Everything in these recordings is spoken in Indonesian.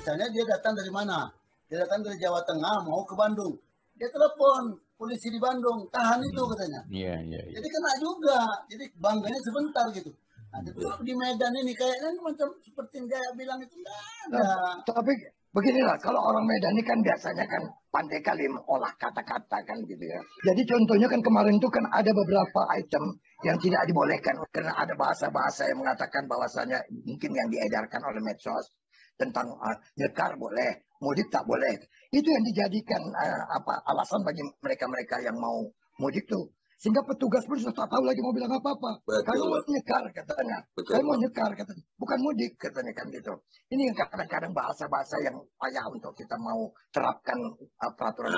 Misalnya dia datang dari mana? Dia datang dari Jawa Tengah mau ke Bandung. Dia telepon polisi di Bandung, tahan itu katanya. Iya. Jadi kena juga. Jadi bangganya sebentar gitu. Nah, di Medan ini kayaknya macam seperti yang dia bilang itu enggak ada. Tapi beginilah, kalau orang Medan ini kan biasanya kan pandai kali olah kata-kata kan gitu ya. Jadi contohnya kan kemarin itu kan ada beberapa item yang tidak dibolehkan karena ada bahasa-bahasa yang mengatakan bahwasanya mungkin yang diedarkan oleh medsos tentang nyekar boleh, mudik tak boleh. Itu yang dijadikan alasan bagi mereka-mereka yang mau mudik tuh. Sehingga petugas pun sudah tak tahu lagi mau bilang apa-apa. Kami mau nyekar katanya. Kami mau nyekar katanya. Bukan mudik katanya kan gitu. Ini yang kadang-kadang bahasa-bahasa yang payah untuk kita mau terapkan peraturan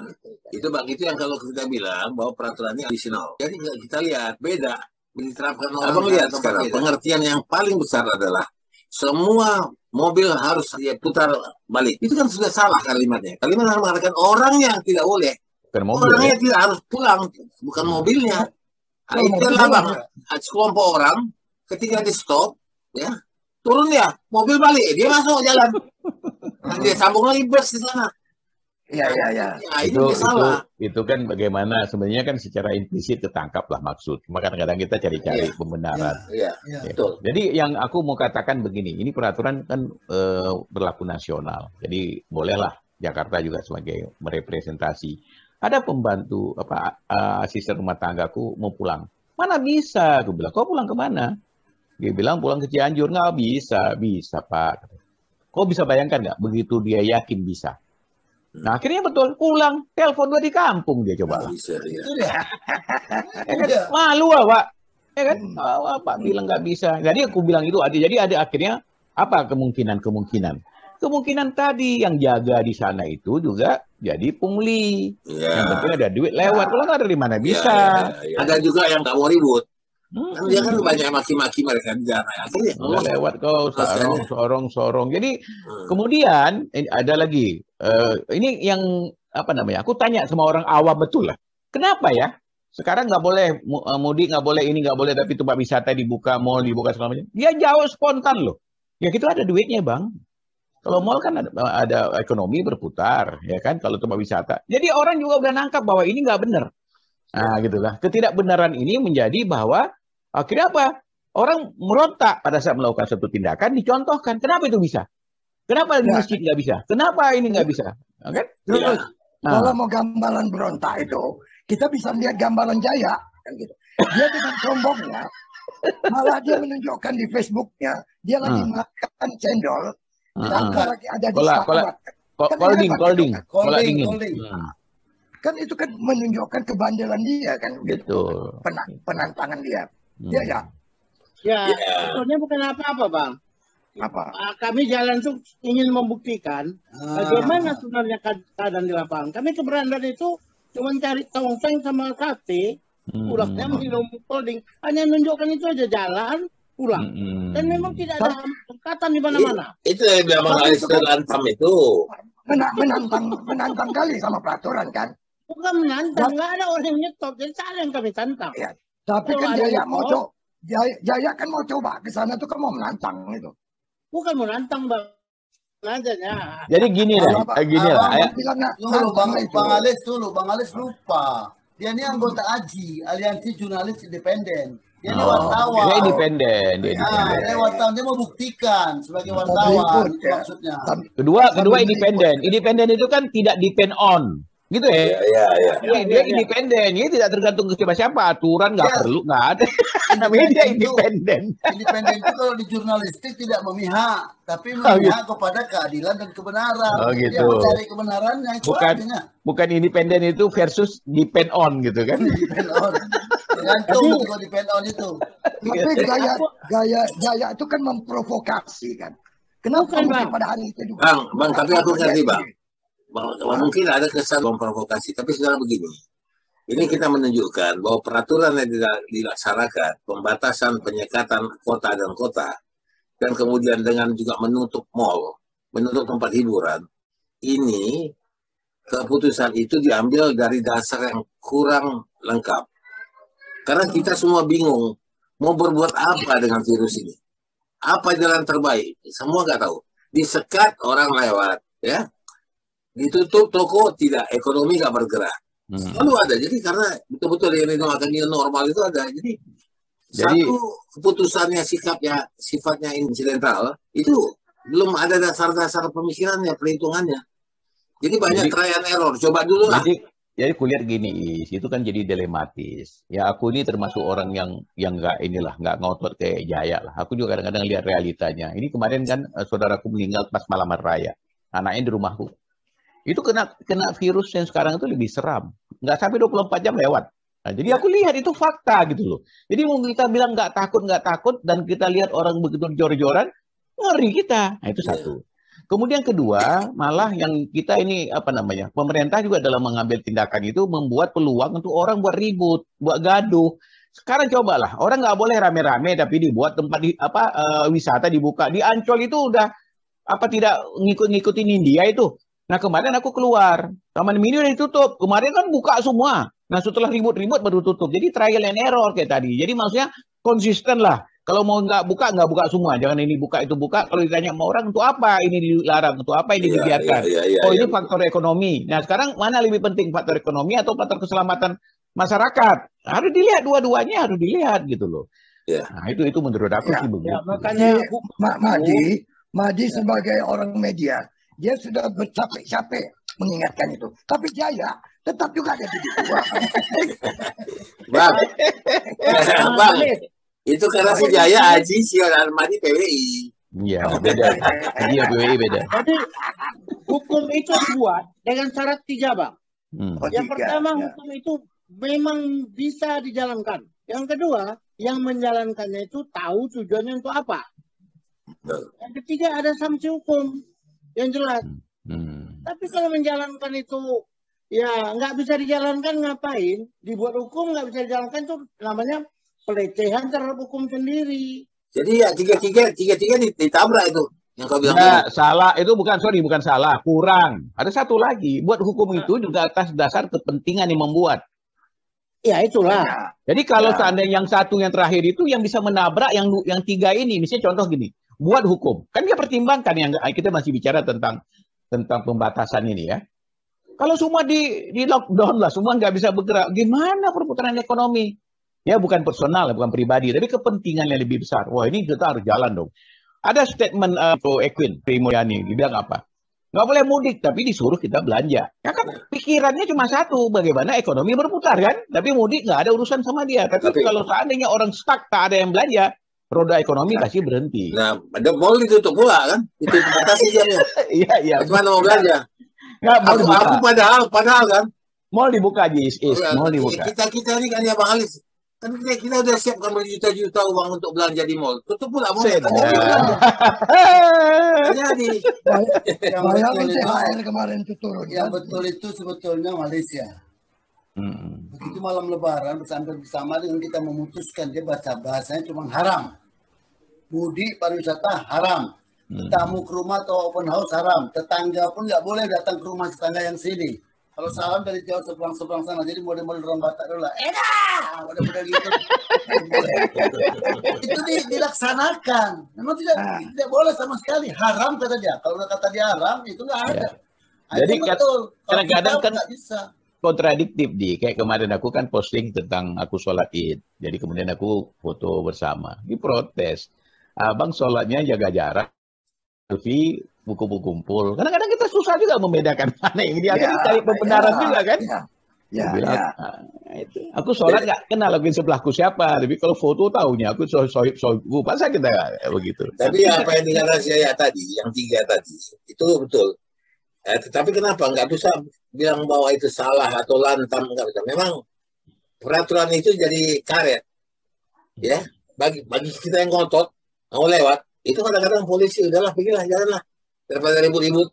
itu. Itu Bang, itu yang kalau kita bilang bahwa peraturannya additional. Jadi kita lihat beda diterapkan orang. Abang lihat sekarang pengertian yang paling besar adalah semua mobil harus dia putar balik. Itu kan sudah salah kalimatnya. Kalimat harus mengatakan orang yang tidak boleh. Orangnya tidak harus pulang, bukan mobilnya. Nah, itulah Bang, sekelompok orang ketika di stop, ya turun ya, mobil balik, dia masuk jalan, dan dia sambung lagi bus di sana. Iya. Nah, itu kan bagaimana sebenarnya kan secara implisit ketangkap lah maksud. Cuma kadang-kadang kita cari-cari pembenaran. Iya, betul. Jadi yang aku mau katakan begini, ini peraturan kan berlaku nasional. Jadi bolehlah Jakarta juga sebagai merepresentasi. Ada pembantu asisten rumah tanggaku mau pulang. Mana bisa? Aku bilang, kau pulang kemana? Dia bilang pulang ke Cianjur. Nggak bisa. Bisa Pak. Kau bisa bayangkan nggak? Begitu dia yakin bisa. Nah akhirnya betul pulang. Telepon gua di kampung dia coba. Bisa, ya. Ya kan? Malu Pak. Ya kan? Pak bilang nggak bisa. Jadi aku bilang itu jadi ada akhirnya apa kemungkinan? Kemungkinan tadi yang jaga di sana itu juga jadi pungli. Yang penting ada duit lewat. Kalau nggak ada di mana bisa. Ada juga yang nggak mau ribut. Kan dia kan banyak maki-maki mereka di jalan. Akhirnya lewat kau sorong. Jadi kemudian ada lagi. Ini yang apa namanya? Aku tanya sama orang awam betul lah. Kenapa ya? Sekarang nggak boleh mudik, nggak boleh ini, nggak boleh. Tapi tempat wisata dibuka, mall dibuka segala macam. Dia jauh spontan loh. Ya gitu ada duitnya Bang. Kalau mall kan ada ekonomi berputar, ya kan? Kalau tempat wisata. Jadi orang juga udah nangkap bahwa ini nggak benar. Nah, gitulah. Ketidakbenaran ini menjadi bahwa akhirnya apa? Orang merontak pada saat melakukan satu tindakan, dicontohkan. Kenapa itu bisa? Kenapa di masjid nggak bisa? Kenapa ini nggak bisa? Oke? Terus, kalau mau gambaran berontak itu, kita bisa lihat gambaran Jaya. Kan gitu. Dia dengan sombongnya, malah dia menunjukkan di Facebooknya, dia lagi makan cendol. Ada di kola dingin. Kan itu kan menunjukkan kebandelan dia kan gitu. Penantangan dia. Ya. Sebetulnya bukan apa-apa Bang. Apa? Kami jalan tuh ingin membuktikan bagaimana sebenarnya keadaan di lapangan. Kami keberadaan itu cuma cari tongseng sama sate, pulangnya minum holding, hanya menunjukkan itu aja jalan. Pulang. Dan memang tidak ada kesempatan di mana-mana. Itu yang dia mengalihkan lantam itu. Menantang kali sama peraturan kan. Bukan menantang, nggak ada orang yang nyetop. Jadi salah yang kami tantang. Ya, tapi kan Jaya kan mau coba ke sana tuh kan mau menantang itu. Bukan menantang Bang. Nanya. Jadi gini lah. Bang Alis lupa. Dia ini anggota AJI, Aliansi Jurnalis Independen. Dia ini wartawan. Dia independen. Dia wartawan. Dia mau buktikan sebagai wartawan maksudnya. Kedua independen. Independen itu kan tidak depend on. Gitu ya? Dia independen. Dia tidak tergantung ke siapa. Aturan nggak perlu. Nggak ada. Namanya dia independen. Independen itu kalau di jurnalistik tidak memihak. Tapi memihak kepada keadilan dan kebenaran. Oh gitu. Dia mencari kebenarannya. Bukan independen itu versus depend on gitu kan? Depend on. Tergantung kalau depend on itu. Tapi gaya itu kan memprovokasi kan. Kenapa pada hari itu juga? Bang, tapi aku ngerti Bang. Mungkin ada kesan memprovokasi, tapi sekarang begini. Ini kita menunjukkan bahwa peraturan yang dilaksanakan, pembatasan penyekatan kota dan kota, dan kemudian dengan juga menutup mall, menutup tempat hiburan, ini keputusan itu diambil dari dasar yang kurang lengkap. Karena kita semua bingung mau berbuat apa dengan virus ini. Apa jalan terbaik? Semua nggak tahu. disekat orang lewat, ya, ditutup toko tidak, ekonomi nggak bergerak. Selalu ada. Jadi karena betul-betul yang dinamakan new normal itu ada. Jadi satu keputusannya sifatnya insidental itu belum ada dasar-dasar pemikirannya, perhitungannya. Jadi banyak trial and error. Coba dulu lah. Jadi kulihat gini, itu kan jadi dilematis. Ya aku ini termasuk orang yang nggak ngotot kayak Jaya lah. Aku juga kadang-kadang lihat realitanya. Ini kemarin kan saudaraku meninggal pas malam raya. Anaknya di rumahku. Itu kena virus yang sekarang itu lebih seram. Nggak sampai 24 jam lewat. Nah, jadi aku lihat itu fakta gitu loh. Jadi mau kita bilang nggak takut, dan kita lihat orang begitu jor-joran, ngeri kita. Nah, itu satu. Kemudian kedua, malah yang kita ini pemerintah juga dalam mengambil tindakan itu membuat peluang untuk orang buat ribut, buat gaduh. Sekarang cobalah, orang nggak boleh rame-rame tapi dibuat tempat wisata dibuka. Di Ancol itu udah tidak ngikutin India itu. Nah kemarin aku keluar, Taman Mini udah ditutup. Kemarin kan buka semua. Nah setelah ribut-ribut baru tutup. Jadi trial and error kayak tadi. Jadi maksudnya konsisten lah. Kalau mau nggak buka semua. Jangan ini buka, itu buka. Kalau ditanya sama orang, untuk apa ini dilarang? Untuk apa ini dibiarkan? Ini faktor ekonomi. Nah sekarang mana lebih penting, faktor ekonomi atau faktor keselamatan masyarakat? Harus dilihat, dua-duanya harus dilihat gitu loh. Nah itu menurut aku sih begitu. Ya, makanya Madi sebagai orang media, dia sudah bercapek-capek mengingatkan itu. Tapi Jaya tetap juga ada di bawah. Bang, itu karena si Jaya Haji, si Almadi PWI. Iya, beda. Dia PWI beda. Jadi hukum itu dibuat dengan syarat 3, Bang. Yang pertama, hukum itu memang bisa dijalankan. Yang kedua, yang menjalankannya itu tahu tujuannya untuk apa. Yang ketiga, ada sanksi hukum yang jelas. Tapi kalau menjalankan itu ya nggak bisa dijalankan, ngapain? Dibuat hukum nggak bisa dijalankan, itu namanya pelecehan terhadap hukum sendiri. Jadi ya tiga-tiga ditabrak itu. Yang kau bilang ya, salah itu bukan salah, kurang. Ada satu lagi, buat hukum itu juga atas dasar kepentingan yang membuat. Ya itulah. Jadi kalau seandainya yang satu yang terakhir itu yang bisa menabrak yang tiga ini, misalnya contoh gini, buat hukum. Kan dia pertimbangkan, yang kita masih bicara tentang pembatasan ini ya. Kalau semua di lockdown lah, semua nggak bisa bergerak, gimana perputaran ekonomi? Ya bukan personal, bukan pribadi, tapi kepentingan yang lebih besar. Wah ini kita harus jalan dong. Ada statement Equin Sri Mulyani, dia bilang apa? Nggak boleh mudik, tapi disuruh kita belanja. Ya kan pikirannya cuma satu, bagaimana ekonomi berputar kan? Tapi mudik nggak ada urusan sama dia. Tapi kalau seandainya orang stuck, tak ada yang belanja, roda ekonomi pasti berhenti. Nah, ada mall ditutup pula kan? Itu batasi jamnya. Iya. Gimana mau belanja? Nggak, aku padahal kan? Mall dibuka, mall dibuka. Kita ini kan ya Bang Alis. Kan kita udah siapkan berjuta-juta uang untuk belanja di mall. Tutup pula mall. Yang betul itu sebetulnya Malaysia. Begitu malam Lebaran bersama dengan kita memutuskan, dia bahasanya cuma haram. Mudik pariwisata haram. Tamu ke rumah atau open house haram. Tetangga pun nggak boleh datang ke rumah tetangga yang sini. Kalau salam dari jauh seberang sana, jadi model-model orang Batak dulu lah. Model-model gitu. Itu dilaksanakan. Memang tidak boleh sama sekali. Haram kata dia. Kalau kata dia haram, itu nggak ada. Jadi betul. Kadang-kadang kan nggak bisa. Kontradiktif kayak kemarin aku kan posting tentang aku sholat Id. Jadi kemudian aku foto bersama. Diprotes. Abang sholatnya jaga jarak. Selfie, buku-buku kumpul. Kadang-kadang kita susah juga membedakan mana yang dia cari pembenaran juga kan. Itu. Aku sholat nggak kenal lagi sebelahku siapa. Tapi kalau foto tahunya aku sohibku. Masa kita begitu. Tapi apa yang dikatakan saya tadi, yang 3 tadi, itu betul. Tetapi kenapa nggak bisa bilang bahwa itu salah atau lantam, nggak bisa. Memang peraturan itu jadi karet. Ya, bagi kita yang ngotot mau lewat. Itu kadang-kadang polisi, udahlah, pergilah, jalanlah. Daripada ribut-ribut.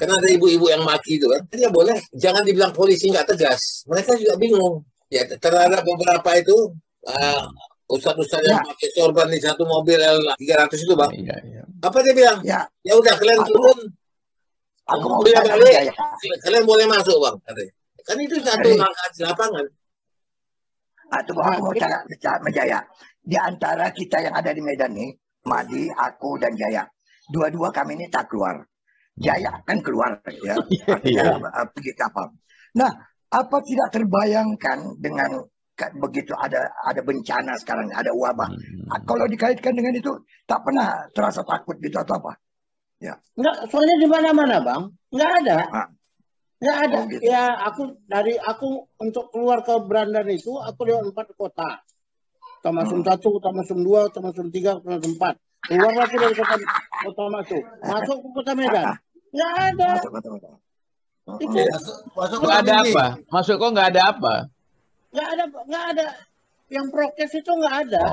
Karena ada ibu-ibu yang maki itu kan. Dia boleh, jangan dibilang polisi nggak tegas. Mereka juga bingung. Ya, terhadap beberapa itu, ustadz-ustadz yang pakai sorban di satu mobil L300 itu, Bang. Apa dia bilang? Ya udah, kalian turun. Aku mau balik. Kalian boleh masuk, Bang. Kan itu satu langkah di lapangan. Aku mau cakap Jaya. Di antara kita yang ada di Medan nih, Madi, aku, dan Jaya. dua-dua kami ini tak keluar. Jaya kan keluar ya, pergi kapal. Nah, apa tidak terbayangkan dengan begitu ada bencana sekarang, ada wabah. Kalau dikaitkan dengan itu, tak pernah terasa takut gitu atau apa? Ya. Enggak, soalnya di mana-mana Bang, nggak ada. Nggak ada. Oh, gitu. Ya aku untuk keluar ke Brandan itu aku lewat 4 kota. Tamasum 1, Tamasum 2, Tamasum 3, Tamasum 4. Keluar lagi dari kota masuk ke kota Medan. Nggak ada. Itu Masuk Nggak ada apa? Masuk kok nggak ada apa? nggak ada. Yang prokes itu nggak ada.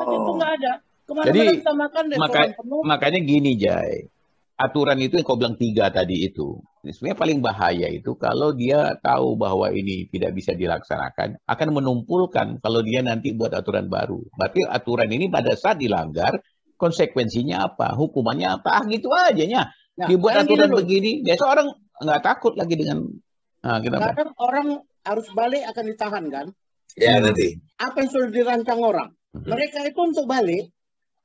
Itu nggak ada. Jadi kita makan restoran penuh. makanya gini Jai, aturan itu yang kau bilang 3 tadi itu, sebenarnya paling bahaya itu kalau dia tahu bahwa ini tidak bisa dilaksanakan, akan menumpulkan kalau dia nanti buat aturan baru. Berarti aturan ini pada saat dilanggar, konsekuensinya apa, hukumannya apa, gitu aja nya. Dibuat aturan begini, biasa orang nggak takut lagi dengan. Kadang orang harus balik akan ditahan kan? Ya nanti. Apa yang sudah dirancang orang? Mereka itu untuk balik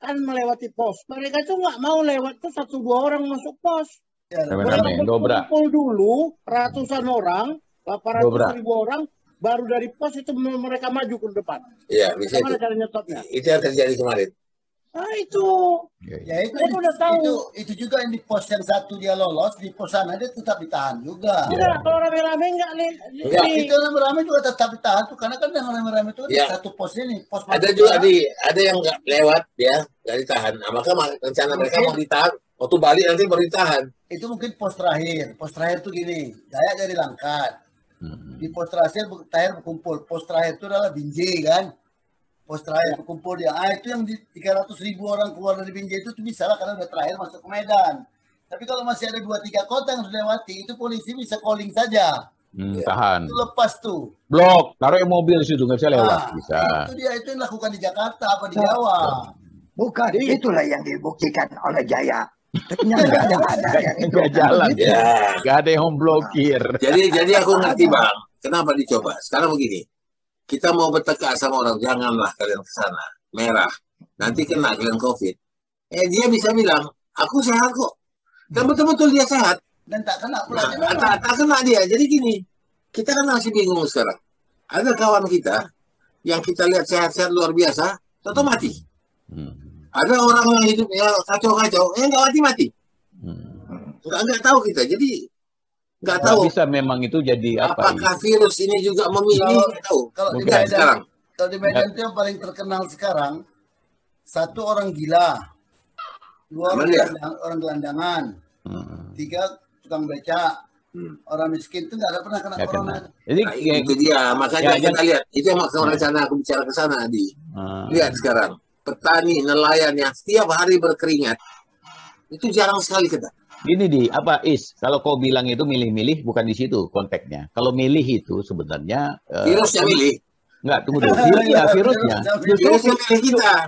kan melewati pos. Mereka itu nggak mau lewat tuh 1-2 orang masuk pos. Mereka berkumpul dulu ratusan orang, 800.000 orang, baru dari pos itu mereka maju ke depan. Iya, bisa Gimana itu. cara nyetopnya? Itu yang terjadi kemarin. Nah itu. Ya itu juga yang di pos yang satu dia lolos, di pos sana dia tetap ditahan juga. Enggak, kalau rame-rame enggak. Itu rame-rame juga tetap ditahan tuh, karena kan yang rame-rame itu satu pos ini. Pos ada juga ada yang nggak lewat ya, nggak ditahan. Nah, maka rencana mereka mau ditahan, waktu balik nanti baru ditahan. Itu mungkin pos terakhir. Pos terakhir tuh gini, Jaya dari Langkat. Di pos terakhir berkumpul. Pos terakhir itu adalah Binjai kan. Pos terakhir berkumpul dia. Itu yang di 300.000 orang keluar dari Binjai itu bisa lah karena udah terakhir masuk ke Medan. Tapi kalau masih ada 2-3 kota yang harus dilewati, itu polisi bisa calling saja. Tahan. Itu lepas tuh. Blok, taruh mobil di situ nggak bisa lewat. Bisa. Itu yang dilakukan di Jakarta apa di Jawa. Bukan, itulah yang dibuktikan oleh Jaya. Ternyata ada yang itu. Nggak jalan. Nggak ada yang blokir. Jadi aku ngerti Bang, kenapa dicoba. Sekarang begini. Kita mau bertekak sama orang, janganlah kalian ke sana. Merah. Nanti kena kalian COVID. Dia bisa bilang, aku sehat kok. Dan betul-betul dia sehat. Dan tak kena pula. Tak kena dia. Jadi gini, kita kan masih bingung sekarang. Ada kawan kita, yang kita lihat sehat-sehat luar biasa, tetap mati. Ada orang yang hidupnya kacau-kacau, nggak mati-mati. Nggak tahu kita. Jadi nggak tahu bisa memang itu jadi apa apakah virus ini juga memilih kalau di Medan itu yang paling terkenal sekarang 1 orang gila, 2 orang gelandangan, 3 tukang beca, orang miskin itu nggak pernah kena corona. Jadi itu dia makanya kita lihat itu yang maksud rencana aku bicara ke sana lihat sekarang petani nelayan yang setiap hari berkeringat itu jarang sekali kita. Gini kalau kau bilang itu milih-milih, bukan di situ konteksnya. Kalau milih itu sebenarnya virusnya milih. Enggak, tunggu dulu. Virusnya.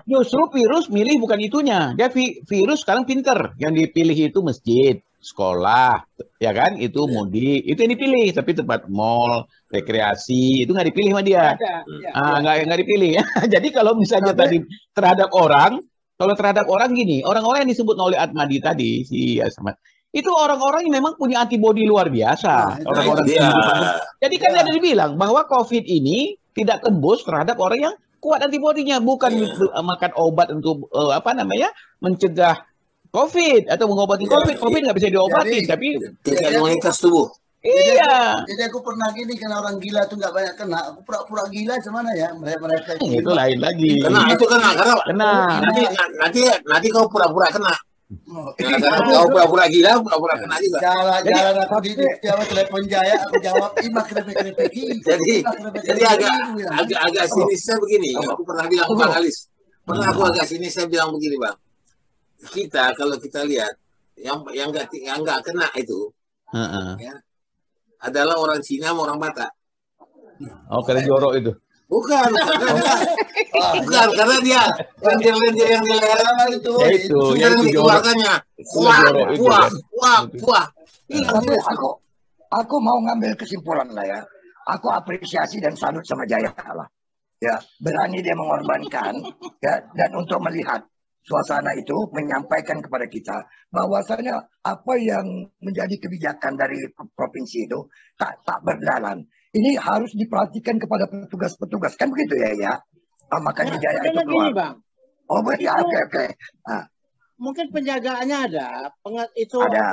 Justru virus milih bukan itunya. Dia virus sekarang pinter. Yang dipilih itu masjid, sekolah, ya kan? Itu mudik, itu yang dipilih. Tapi tempat mall, rekreasi, itu nggak dipilih sama dia. Nggak dipilih. Jadi kalau misalnya tadi terhadap orang gini, orang-orang yang disebut oleh Atmadi tadi, si Asmat, itu orang-orang yang memang punya antibodi luar biasa. Orang-orang jadi kan ada dibilang bahwa COVID ini tidak tembus terhadap orang yang kuat antibodinya, bukan makan obat untuk mencegah COVID atau mengobati COVID. COVID nggak bisa diobati, tapi imunitas tubuh. Iya. Jadi aku pernah gini, karena orang gila tuh nggak banyak kena. Aku pura-pura gila cuman ya mereka itu lain lagi. Kena. Nanti kau pura-pura kena. Kau pura-pura gila, pura-pura kena juga. Jalan aku di jawab telepon Jaya, aku jawab imak kerepek-kerepek. Jadi agak sinisnya begini. Aku pernah bilang Bang Alis. Aku agak sinisnya bilang begini Bang. Kita kalau kita lihat yang nggak kena itu. Adalah orang Cina sama orang Batak. Karena jorok itu. Bukan, karena dia lendir-lendir yang di leher itu dikeluarkannya. Wah. Aku mau ngambil kesimpulan lah ya. Aku apresiasi dan salut sama Jaya lah. Ya, berani dia mengorbankan ya, dan untuk melihat suasana itu menyampaikan kepada kita bahwasanya apa yang menjadi kebijakan dari provinsi itu tak berjalan. Ini harus diperhatikan kepada petugas-petugas, kan begitu ya? Makanya Jaya itu keluar. Gini, Bang. Oh ya, oke. Nah. Mungkin penjagaannya ada, apa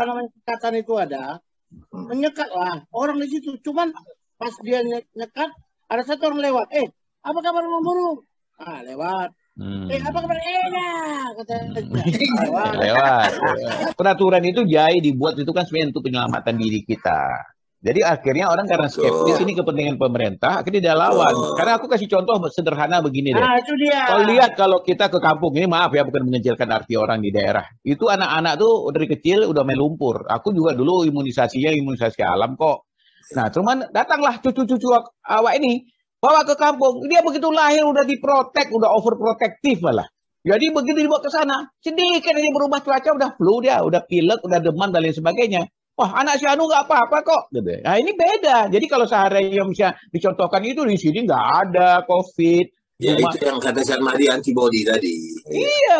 namanya, ikatan itu ada, menyekat lah orang di situ. Cuman pas dia nyekat, ada satu orang lewat. Apa kabar Bang Burung? Lewat. Apa kabar? Lewat. Peraturan itu dibuat itu kan sebenarnya untuk penyelamatan diri kita. Jadi akhirnya orang karena skeptis ini kepentingan pemerintah, akhirnya dia lawan. Karena aku kasih contoh sederhana begini deh. Itu dia. Kalau lihat kalau kita ke kampung, ini maaf ya bukan mengecilkan arti orang di daerah. Itu anak-anak tuh dari kecil udah main lumpur. Aku juga dulu imunisasinya imunisasi alam kok. Nah cuman datanglah cucu-cucu awak ini, bawa ke kampung. Dia begitu lahir udah diprotek, udah overprotektif malah. Jadi begitu dibawa ke sana, sedikit aja berubah cuaca udah flu dia, udah pilek, udah demam dan lain sebagainya. Wah, anak si Anu nggak apa-apa kok. Gitu. Nah, ini beda. Jadi kalau sehari yang bisa dicontohkan itu di sini nggak ada COVID. Ya, itu yang kata Syarmadi antibody tadi. Iya.